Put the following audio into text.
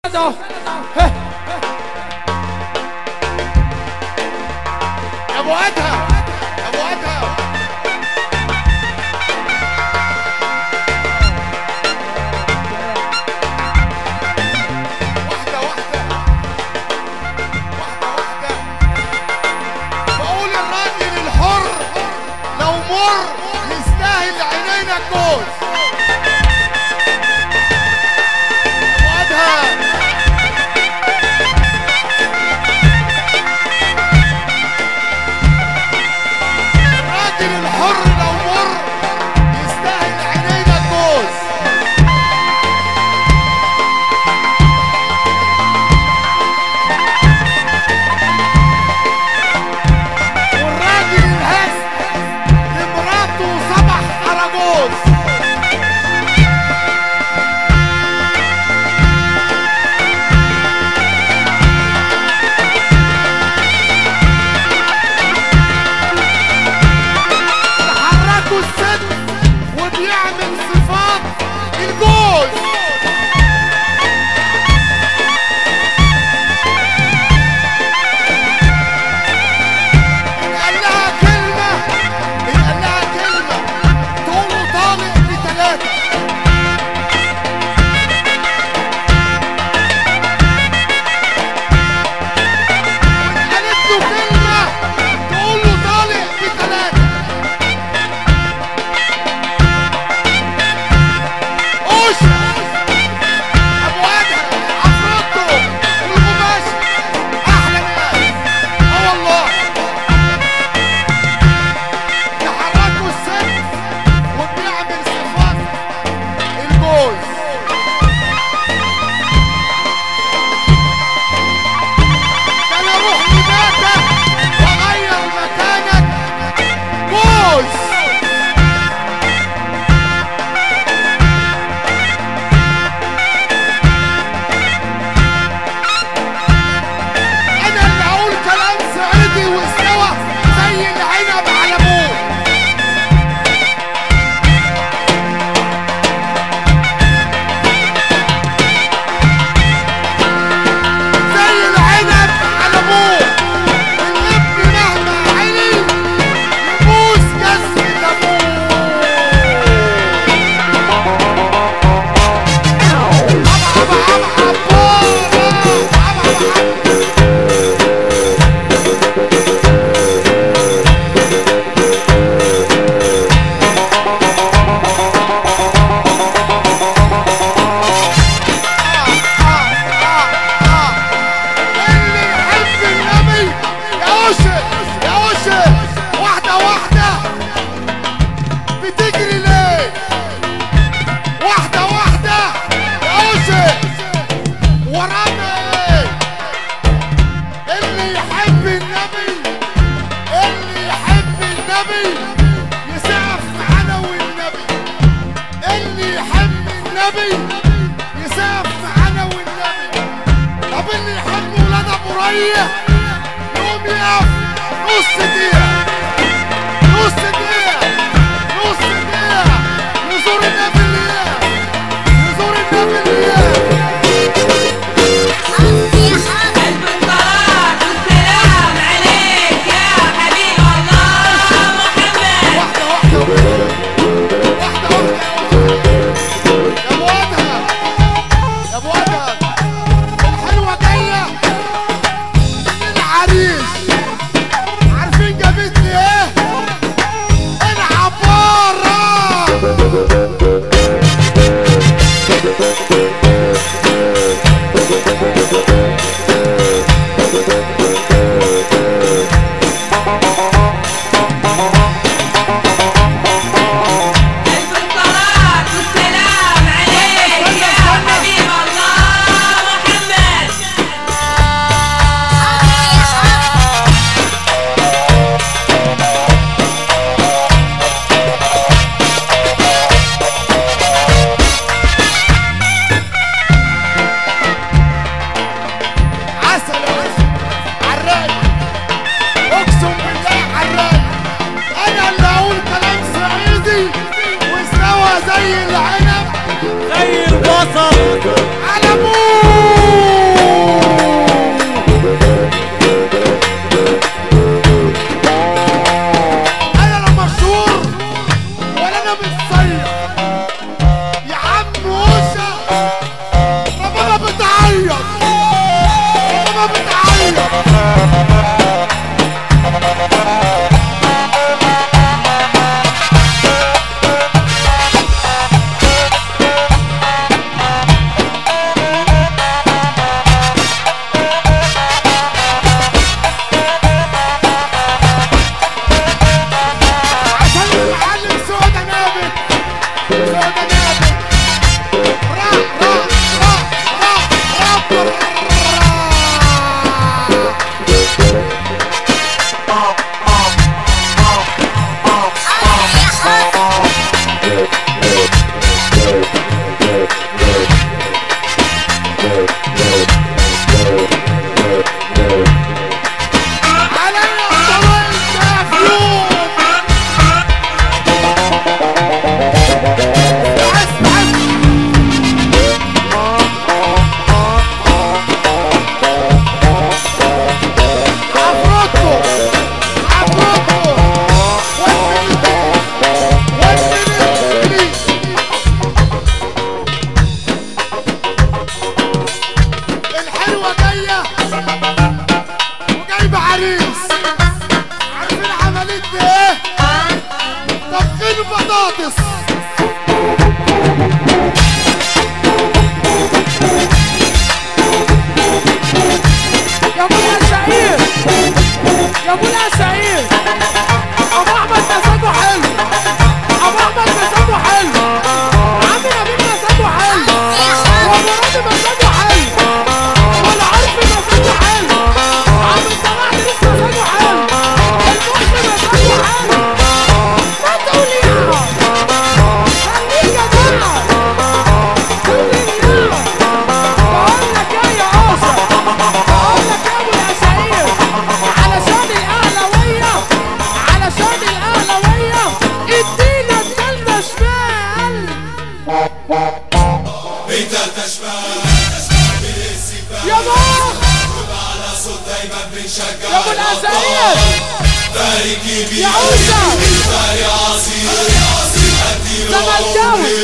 ابو ادهم ابو ادهم واحدة واحدة واحدة واحدة. بقول الراجل الحر لو مر يستاهل عينينا الجوز. يوم يقف نص دقيقة نص دقيقة نص دقيقة يزور النبي الإياب يزور النبي الإياب. قلب الطلاق والسلام عليك يا حبيب الله محمد. واحدة واحدة واحدة واحدة يا أبو أدهم يا أبو أدهم. حلوة جاية البطاطس يا ابو العساقير يا ابو العساقير ابو احمد مزاجه حلو ابو احمد مزاجه حلو عم نبيل مزاجه حلو وابو راضي مزاجه حلو والعرف مزاجه حلو عم صلاح لسه مزاجه حلو المخ مزاجه حلو ما تقول يا خليك يا جماعه خليك يا بقول لك يا قاصر بقول لك يا ابو العساقير علشان الاهلاويه ادينا التالتة شمال التالتة شمال يا بخ على صوت دايما بنشجع يا ابو العساقير فريق كبير يا عوسة فريق عظيم زملكاوي